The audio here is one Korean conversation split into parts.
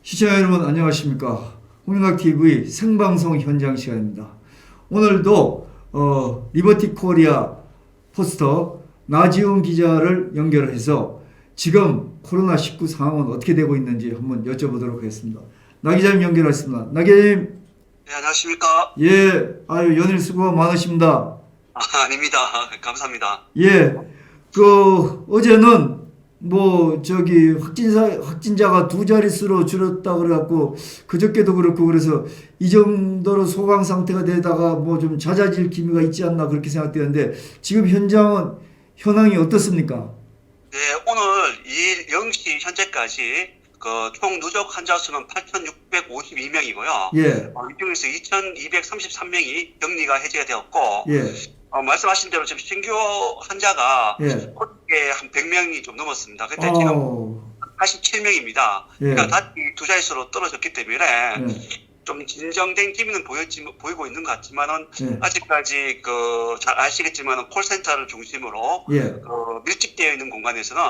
시청자 여러분 안녕하십니까. 홍윤학TV 생방송 현장 시간입니다. 오늘도 리버티 코리아 포스터 나지용 기자를 연결해서 지금 코로나19 상황은 어떻게 되고 있는지 한번 여쭤보도록 하겠습니다. 나 기자님 연결하겠습니다. 나 기자님. 네, 안녕하십니까? 예, 아유 연일 수고 많으십니다. 아닙니다. 감사합니다. 예, 어제는 확진자가 두 자릿수로 줄었다 그래갖고 그저께도 그렇고 그래서 이 정도로 소강 상태가 되다가 좀 잦아질 기미가 있지 않나 그렇게 생각되는데 지금 현황이 어떻습니까? 네, 오늘 2일 0시 현재까지 총 누적 환자 수는 8,652명이고요. 예, 이 중에서 2,233명이 격리가 해제가 되었고, 예, 말씀하신 대로 지금 신규 환자가 예. 어저께 한 100명이 좀 넘었습니다. 근데 지금 아우, 87명입니다. 예. 그러니까 다시 두 자릿수로 떨어졌기 때문에 예, 좀 진정된 기미는 보이고 있는 것 같지만은 예, 아직까지 잘 아시겠지만은 콜센터를 중심으로 예, 밀집되어 있는 공간에서는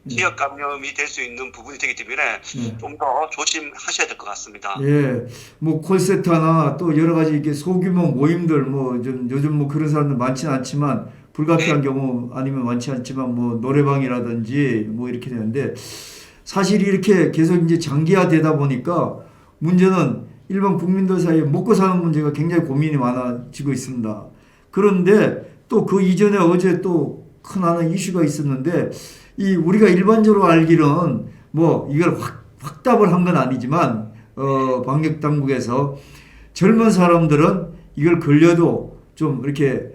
지역 감염이 될 수 있는 부분이 되기 때문에 예. 좀 더 조심하셔야 될 것 같습니다. 예, 콜센터나 또 여러 가지 이렇게 소규모 모임들 좀 요즘 그런 사람들 많지는 않지만 불가피한 경우 아니면 많지 않지만 노래방이라든지 이렇게 되는데 사실 이렇게 계속 이제 장기화되다 보니까 문제는 일반 국민들 사이에 먹고 사는 문제가 굉장히 고민이 많아지고 있습니다. 그런데 또 그 이전에 어제 또 큰 하나 이슈가 있었는데 우리가 일반적으로 알기로는 이걸 확답을 한 건 아니지만 방역 당국에서 젊은 사람들은 이걸 걸려도 좀 이렇게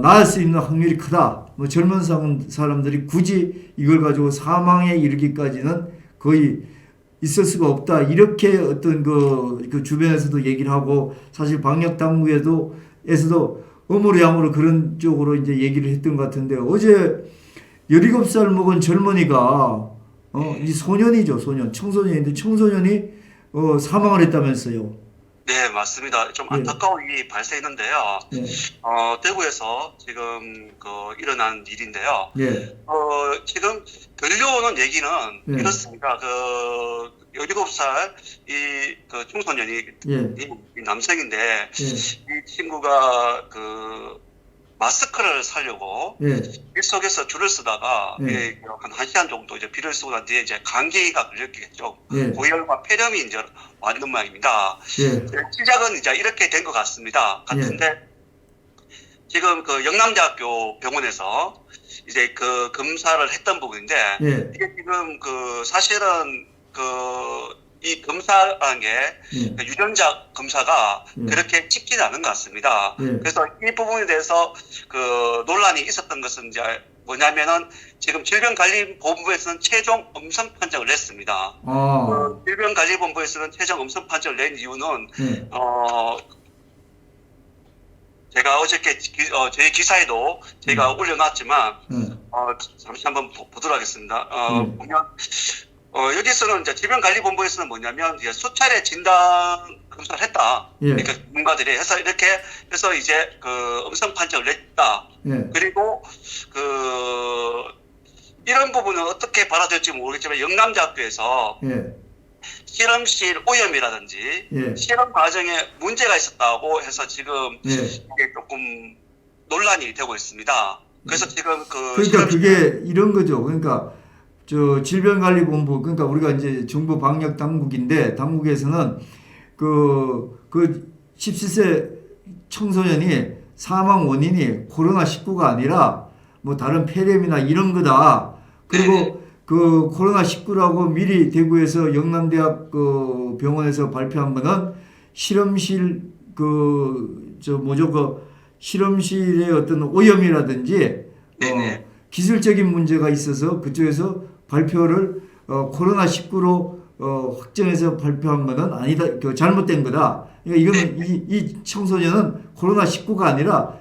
나을 수 있는 확률이 크다. 젊은 사람들이 굳이 이걸 가지고 사망에 이르기까지는 거의 있을 수가 없다. 이렇게 어떤 그 주변에서도 얘기를 하고 사실 방역 당국에서도 어무르야무르 그런 쪽으로 이제 얘기를 했던 것 같은데 어제 17살 먹은 젊은이가 이 소년이죠. 청소년인데 청소년이 사망을 했다면서요. 네, 맞습니다. 좀 예. 안타까운 일이 발생했는데요. 예. 대구에서 지금 일어난 일인데요. 예. 지금 들려오는 얘기는 예. 이렇습니다. 17살 청소년이 예. 이 남성인데 예. 이 친구가 마스크를 사려고 예. 길 속에서 줄을 쓰다가 예. 한 1시간 정도 이제 비를 쓰고 난 뒤에 이제 감기가 걸렸겠죠. 예. 고열과 폐렴이 이제 왔는 모양입니다. 예. 시작은 이제 이렇게 된 것 같은데 지금 영남대학교 병원에서 이제 검사를 했던 부분인데 예. 이게 지금 사실은 이 검사라는 게 유전자 검사가 그렇게 쉽지는 않은 것 같습니다. 그래서 이 부분에 대해서 논란이 있었던 것은 이제 뭐냐면은 지금 질병관리본부에서는 최종 음성 판정을 냈습니다. 질병관리본부에서는 최종 음성 판정을 낸 이유는 제가 어저께 제 기사에도 제가 올려놨지만 잠시 한번 보도록 하겠습니다. 보면 여기서는 이제 질병관리본부에서는 뭐냐면 이제 수차례 진단 검사를 했다. 그러니까 전문가들이 해서 이제 음성 판정을 냈다. 그리고 이런 부분은 어떻게 받아들일지 모르겠지만 영남대학교에서 실험실 오염이라든지 실험 과정에 문제가 있었다고 해서 지금 이게 조금 논란이 되고 있습니다. 그래서 지금 그러니까 그게 이런 거죠. 그러니까 질병관리본부 그러니까 우리가 이제 정부 방역 당국인데 당국에서는 17세 청소년이 사망 원인이 코로나19가 아니라 다른 폐렴이나 이런 거다. 그리고 코로나19라고 미리 대구에서 영남대학 병원에서 발표한 거는 실험실 실험실의 어떤 오염이라든지 기술적인 문제가 있어서 그쪽에서 발표를 코로나19로 확정해서 발표한 거는 아니다. 잘못된 거다. 그러니까 이거는 이 청소년은 코로나19가 아니라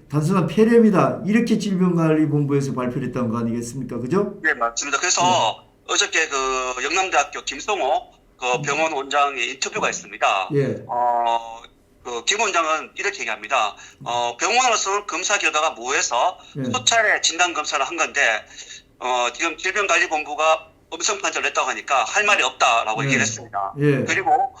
단순한 폐렴이다. 이렇게 질병관리본부에서 발표를 했던 거 아니겠습니까? 그죠? 네, 맞습니다. 그래서 어저께 영남대학교 김성호 병원 원장의 인터뷰가 있습니다. 김 원장은 이렇게 얘기합니다. 병원으로서는 검사 결과가 모호해서 수차례 진단 검사를 한 건데 지금 질병관리본부가 음성 판정을 했다고 하니까 할 말이 없다라고 네. 얘기를 했습니다. 예. 그리고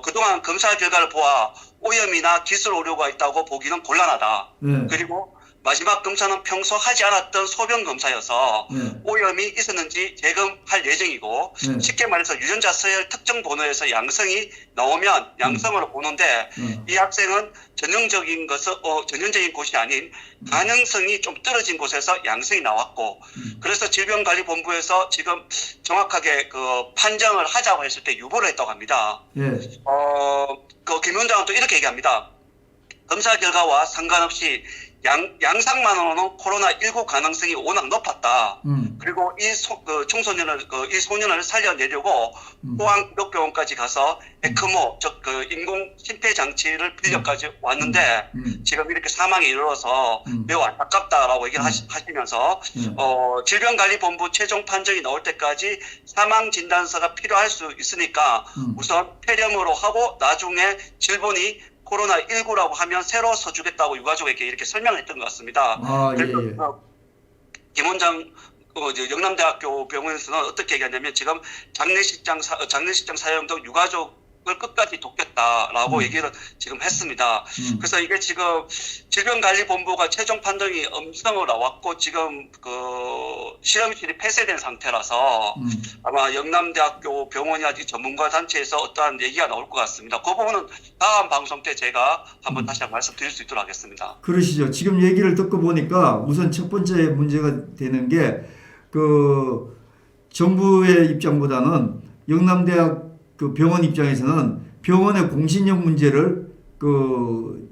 그동안 검사 결과를 보아 오염이나 기술 오류가 있다고 보기는 곤란하다. 예. 그리고 마지막 검사는 평소 하지 않았던 소변 검사여서 예. 오염이 있었는지 재검할 예정이고 네. 쉽게 말해서 유전자 서열 특정 번호에서 양성이 나오면 양성으로 보는데 이 학생은 전형적인 곳이 아닌 가능성이 좀 떨어진 곳에서 양성이 나왔고 그래서 질병관리본부에서 지금 정확하게 그 판정을 하자고 했을 때 유보를 했다고 합니다. 예. 김 원장은 또 이렇게 얘기합니다. 검사 결과와 상관없이 양상만으로는 코로나19 가능성이 워낙 높았다. 그리고 이 소년을 살려내려고 포항의료병원까지 가서 에크모, 즉 인공 심폐장치를 빌려까지 왔는데 지금 이렇게 사망에 이르러서 매우 안타깝다라고 얘기를 하시면서 질병관리본부 최종 판정이 나올 때까지 사망 진단서가 필요할 수 있으니까 우선 폐렴으로 하고 나중에 질본이 코로나19라고 하면 새로 써주겠다고 유가족에게 이렇게 설명을 했던 것 같습니다. 아, 예, 예. 김 원장 영남대학교 병원에서는 어떻게 얘기하냐면 지금 장례식장 사용 등 유가족을 끝까지 돕겠다라고 얘기를 지금 했습니다. 그래서 이게 지금 질병관리본부가 최종 판정이 음성으로 나왔고 지금 그 실험실이 폐쇄된 상태라서 아마 영남대학교 병원이 아직 전문가 단체에서 어떠한 얘기가 나올 것 같습니다. 그 부분은 다음 방송 때 제가 한번 다시 말씀드릴 수 있도록 하겠습니다. 그러시죠. 지금 얘기를 듣고 보니까 우선 첫 번째 문제가 되는 게 그 정부의 입장보다는 영남대학 그 병원 입장에서는 병원의 공신력 문제를 그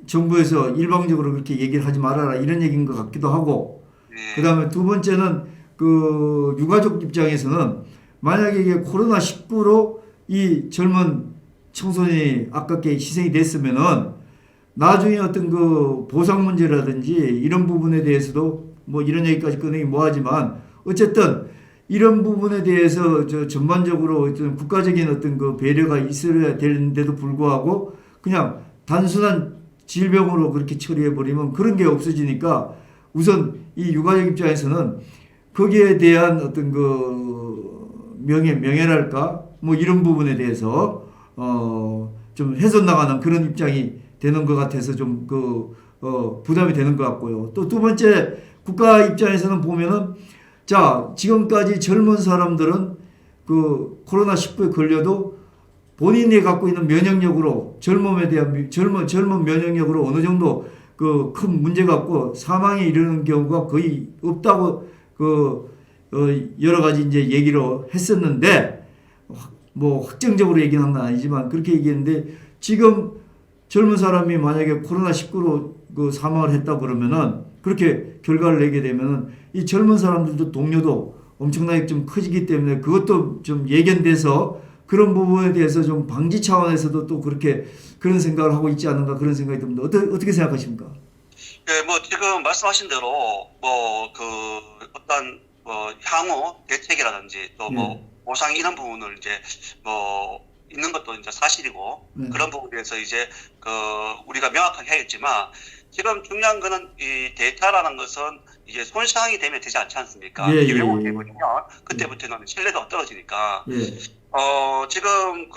정부에서 일방적으로 그렇게 얘기를 하지 말아라 이런 얘기인 것 같기도 하고 그 다음에 두 번째는 그 유가족 입장에서는 만약에 이게 코로나19로 이 젊은 청소년이 아깝게 희생이 됐으면은 나중에 어떤 그 보상 문제라든지 이런 부분에 대해서도 뭐 이런 얘기까지 꺼내기 뭐하지만 어쨌든 이런 부분에 대해서 전반적으로 어떤 국가적인 어떤 그 배려가 있어야 되는데도 불구하고 그냥 단순한 질병으로 그렇게 처리해 버리면 그런 게 없어지니까 우선 이 유가족 입장에서는 거기에 대한 어떤 그 명예랄까 뭐 이런 부분에 대해서 좀 훼손 나가는 그런 입장이 되는 것 같아서 좀 부담이 되는 것 같고요. 또 두 번째 국가 입장에서는 보면은 자 지금까지 젊은 사람들은 그 코로나19에 걸려도 본인이 갖고 있는 면역력으로 젊음에 대한 젊은 면역력으로 어느 정도 그 큰 문제가 없고 사망에 이르는 경우가 거의 없다고 여러 가지 이제 얘기로 했었는데 뭐 확정적으로 얘기는 한 건 아니지만 그렇게 얘기했는데 지금 젊은 사람이 만약에 코로나19로 그 사망을 했다 그러면은 그렇게 결과를 내게 되면은 이 젊은 사람들도 동료도 엄청나게 좀 커지기 때문에 그것도 좀 예견돼서 그런 부분에 대해서 좀 방지 차원에서도 또 그렇게 그런 생각을 하고 있지 않는가 그런 생각이 듭니다. 어떻게 생각하십니까? 네, 뭐 지금 말씀하신 대로 뭐 그 어떤 향후 대책이라든지 또 뭐 보상 이런 부분을 이제 뭐 있는 것도 이제 사실이고 그런 부분에 대해서 이제 우리가 명확하게 해야겠지만 지금 중요한 거는 이 데이터라는 것은 이게 손상이 되면 되지 않지 않습니까? 예, 왜곡되면 그때부터는 신뢰도가 떨어지니까 지금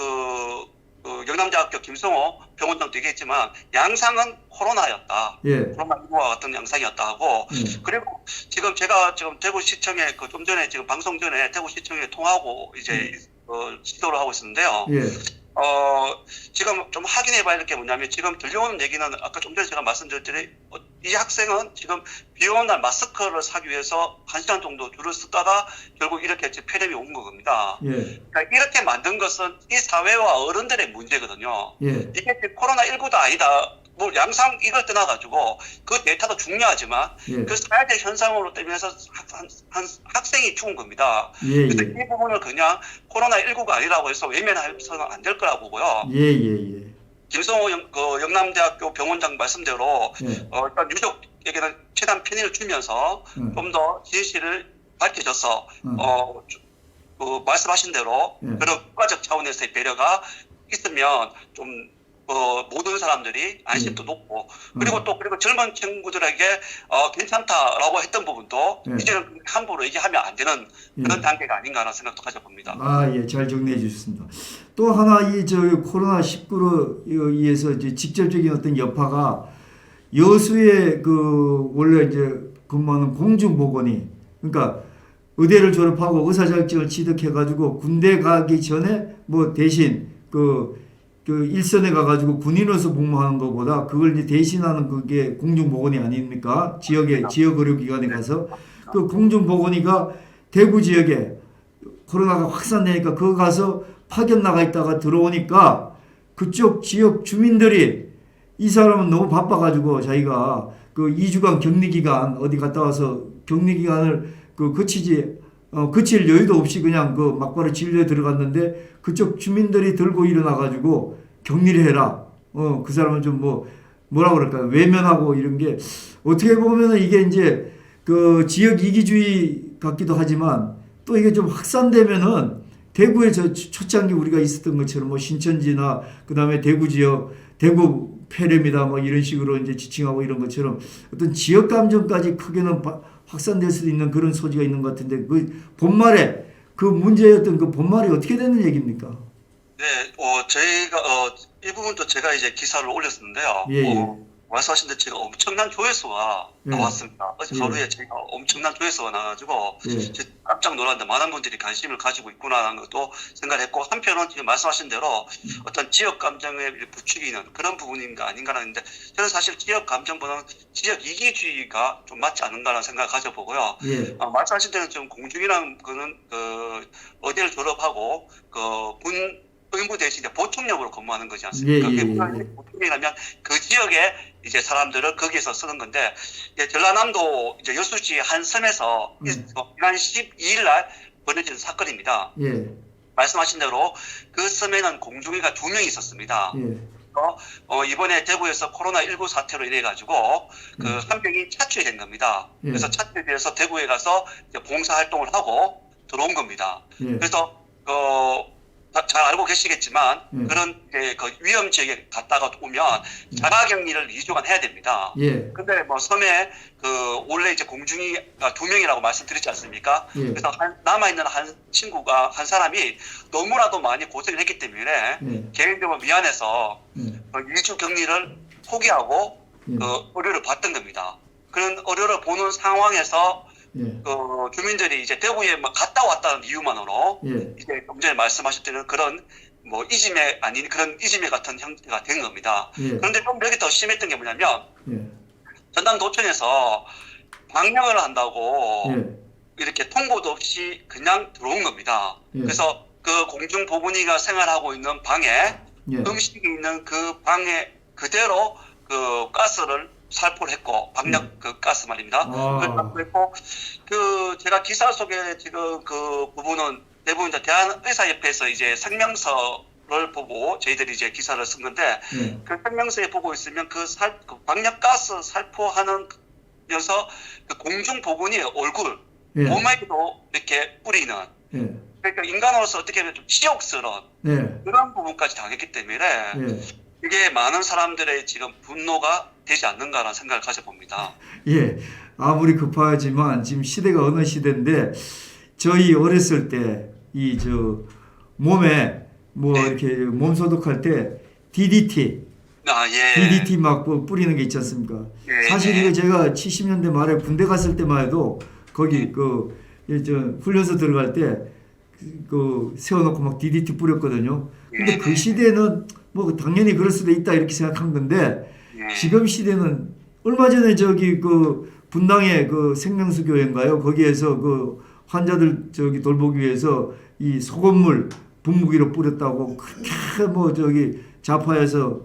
영남대학교 김성호 병원장도 얘기했지만 양상은 코로나였다. 코로나19와 같은 양상이었다 하고 그리고 지금 제가 지금 대구시청에 좀 전에 지금 방송 전에 대구시청에 통하고 이제 지도를 하고 있었는데요. 지금 좀 확인해 봐야 될 게 뭐냐면 지금 들려오는 얘기는 아까 좀 전에 제가 말씀드렸더니 이 학생은 지금 비 오는 날 마스크를 사기 위해서 1시간 정도 줄을 쓰다가 결국 이렇게 폐렴이 온 겁니다. 그러니까 이렇게 만든 것은 이 사회와 어른들의 문제거든요. 이게 코로나19도 아니다. 뭐 양상 이걸 떠나가지고 그 데이터도 중요하지만 그 사회적 현상으로 때문에서 학생이 죽은 겁니다. 그래서 이 부분을 그냥 코로나19가 아니라고 해서 외면해서는 안 될 거라고 보고요. 김성호 영남대학교 병원장 말씀대로 일단 유족에게는 최대한 편의를 주면서 좀 더 진실을 밝혀줘서 말씀하신 대로 그런 국가적 차원에서의 배려가 있으면 좀 모든 사람들이 안심도 높고 그리고 젊은 친구들에게 괜찮다라고 했던 부분도 이제는 함부로 얘기하면 안 되는 그런 단계가 아닌가라는 생각도 가져봅니다. 예, 잘 정리해 주셨습니다. 또 하나 코로나 19로 의해서 이제 직접적인 어떤 여파가 여수에 원래 이제 근무하는 공중보건이, 그러니까 의대를 졸업하고 의사자격증을 취득해가지고 군대 가기 전에 뭐 대신 일선에 가가지고 군인으로서 복무하는 것보다 그걸 이제 대신하는 그게 공중보건이 아닙니까? 지역 의료기관에 가서 그 공중보건이가 대구 지역에 코로나가 확산되니까 그거 가서 파견 나가 있다가 들어오니까 그쪽 지역 주민들이 이 사람은 너무 바빠가지고 자기가 2주간 격리기간 어디 갔다 와서 격리기간을 그칠 여유도 없이 그냥 막바로 진료에 들어갔는데 그쪽 주민들이 들고 일어나가지고 격리를 해라. 그 사람은 좀 뭐라 그럴까요? 외면하고 이런 게 어떻게 보면은 이게 이제 지역 이기주의 같기도 하지만 또 이게 좀 확산되면은 대구에 초창기 우리가 있었던 것처럼 뭐 신천지나 그 다음에 대구 지역, 대구 폐렴이다 뭐 이런 식으로 이제 지칭하고 이런 것처럼 어떤 지역 감정까지 크게는 확산될 수도 있는 그런 소지가 있는 것 같은데 본말에 문제였던 본말이 어떻게 되는 얘기입니까? 네, 저희가 이 부분도 제가 이제 기사를 올렸었는데요. 말씀하신 대로 제가 엄청난 조회수가 나왔습니다. 어제 하루에 제가 엄청난 조회수가 나와가지고 깜짝 놀랐는데 많은 분들이 관심을 가지고 있구나라는 것도 생각을 했고, 한편은 지금 말씀하신 대로 어떤 지역 감정에 부추기는 그런 부분인가 아닌가라는 데, 저는 사실 지역 감정보다는 지역 이기주의가 좀 맞지 않는가라는 생각을 가져보고요. 말씀하신 대로 좀 공중이라는 거는 어디를 졸업하고 군 의무 대신에 보충력으로 근무하는 거지 않습니까? 보충력이라면 그 지역에 이제 사람들을 거기에서 쓰는 건데, 전라남도 이제 여수시 한 섬에서 지난 12일 날 벌어진 사건입니다. 말씀하신 대로 그 섬에는 공중위가 2명이 있었습니다. 이번에 대구에서 코로나19 사태로 인해 가지고 한 명이 차출이 된 겁니다. 그래서 차출이 돼서 대구에 가서 이제 봉사 활동을 하고 들어온 겁니다. 그래서 잘 알고 계시겠지만 그런 위험 지역에 갔다가 오면 자가격리를 2주간 해야 됩니다. 근데 뭐 섬에 원래 이제 공중위가 2명이라고 말씀드렸지 않습니까? 그래서 남아있는 한 사람이 너무나도 많이 고생을 했기 때문에 개인적으로 미안해서 2주 격리를 포기하고 의료를 받던 겁니다. 그런 의료를 보는 상황에서 주민들이 이제 대구에 막 갔다 왔다는 이유만으로 이제 좀 전에 말씀하셨던 그런 뭐 이지매 아닌 그런 이지매 같은 형태가 된 겁니다. 그런데 좀 여기 더 심했던 게 뭐냐면 전남도청에서 방역을 한다고 이렇게 통보도 없이 그냥 들어온 겁니다. 그래서 그 공중보건의가 생활하고 있는 방에 음식이 있는 그 방에 그대로 가스를 살포를 했고, 방역 가스 말입니다. 그랬고, 제가 기사 속에 지금 그 부분은 대부분 이제 대한의사협회에서 이제 성명서를 보고 저희들이 이제 기사를 쓴 건데, 그 성명서에 보고 있으면 그 방역 가스 살포하면서 그 공중보건의 얼굴, 몸에도 이렇게 뿌리는, 그러니까 인간으로서 어떻게 보면 좀 치욕스러운 그런 부분까지 당했기 때문에 이게 많은 사람들의 지금 분노가 되지 않는가라는 생각을 가져봅니다. 아무리 급하지만 지금 시대가 어느 시대인데 저희 어렸을 때 몸에 이렇게 몸 소독할 때 DDT DDT 막 뿌리는 게 있지 않습니까? 사실 이거 제가 70년대 말에 군대 갔을 때만 해도 거기 훈련소 들어갈 때 세워놓고 막 DDT 뿌렸거든요. 근데 그 시대는 뭐 당연히 그럴 수도 있다 이렇게 생각한 건데, 지금 시대는 얼마 전에 분당의 생명수 교회인가요? 거기에서 환자들 돌보기 위해서 이 소금물 분무기로 뿌렸다고 그렇게 좌파에서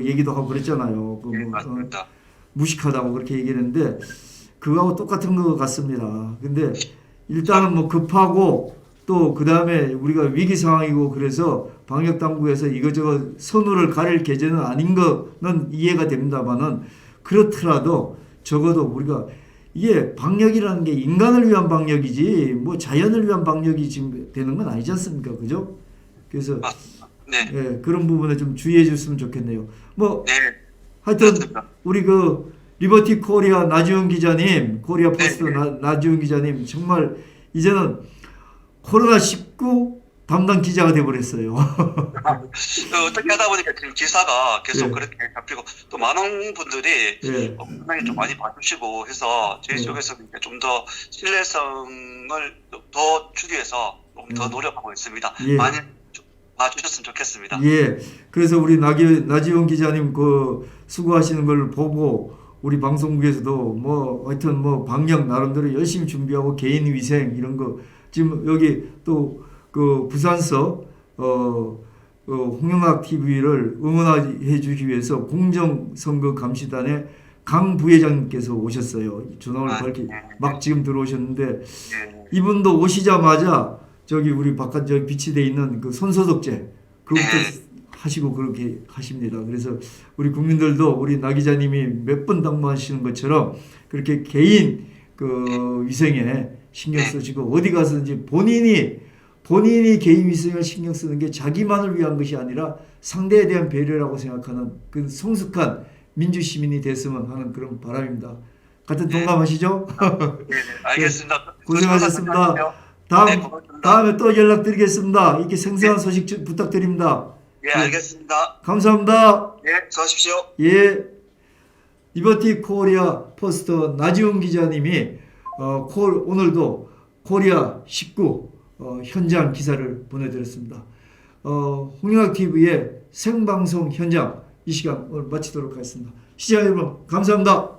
얘기도 하고 그랬잖아요. 무식하다고 그렇게 얘기했는데 그거하고 똑같은 것 같습니다. 근데 일단은 급하고 또 그 다음에 우리가 위기 상황이고 그래서 방역 당국에서 이거저거 선우를 가릴 계제는 아닌 거는 이해가 됩니다만은, 그렇더라도 적어도 우리가 이게 방역이라는 게 인간을 위한 방역이지 뭐 자연을 위한 방역이 지금 되는 건 아니지 않습니까? 그죠? 그래서 네. 예, 그런 부분에 좀 주의해 줬으면 좋겠네요. 뭐 네. 하여튼 그렇습니다. 우리 그 리버티 코리아 나지훈 기자님, 코리아 네. 포스트 나지훈 기자님 정말 이제는 코로나19 담당 기자가 돼 버렸어요. 어떻게 하다 보니까 지금 기사가 계속 예. 그렇게 잡히고 또 많은 분들이 예. 상당히 좀 많이 봐주시고 해서 저희 예. 쪽에서 좀 더 신뢰성을 더 주기 위해서 좀 더 예. 노력하고 있습니다. 예. 많이 좀 봐주셨으면 좋겠습니다. 예. 그래서 우리 나지훈 기자님 그 수고하시는 걸 보고 우리 방송국에서도 뭐 하여튼 뭐 방역 나름대로 열심히 준비하고 개인 위생 이런 거 지금 여기 또 그 부산서 홍영학 TV를 응원해 주기 위해서 공정선거감시단의 강 부회장님께서 오셨어요. 전화를 밝히 막 지금 들어오셨는데 네. 이분도 오시자마자 저기 우리 바깥 저기 비치돼 있는 그 손소독제 그것부터 하시고 그렇게 하십니다. 그래서 우리 국민들도 우리 나 기자님이 몇 번 당부하시는 것처럼 그렇게 개인 그 위생에 신경 쓰시고 어디 가서든지 본인이 개인 위생을 신경 쓰는 게 자기만을 위한 것이 아니라 상대에 대한 배려라고 생각하는 그 성숙한 민주 시민이 됐으면 하는 그런 바람입니다. 같은 동감하시죠? 네, 알겠습니다. 고생하셨습니다. 네, 고맙습니다. 다음에 또 연락드리겠습니다. 이렇게 생생한 소식 부탁드립니다. 예, 알겠습니다. 감사합니다. 예, 수고하십시오. 예. 리버티 코리아 포스트 나지훈 기자님이 오늘도 코리아 19 현장 기사를 보내드렸습니다. 홍영학 TV의 생방송 현장 이 시간 오늘 마치도록 하겠습니다. 시청자 여러분 감사합니다.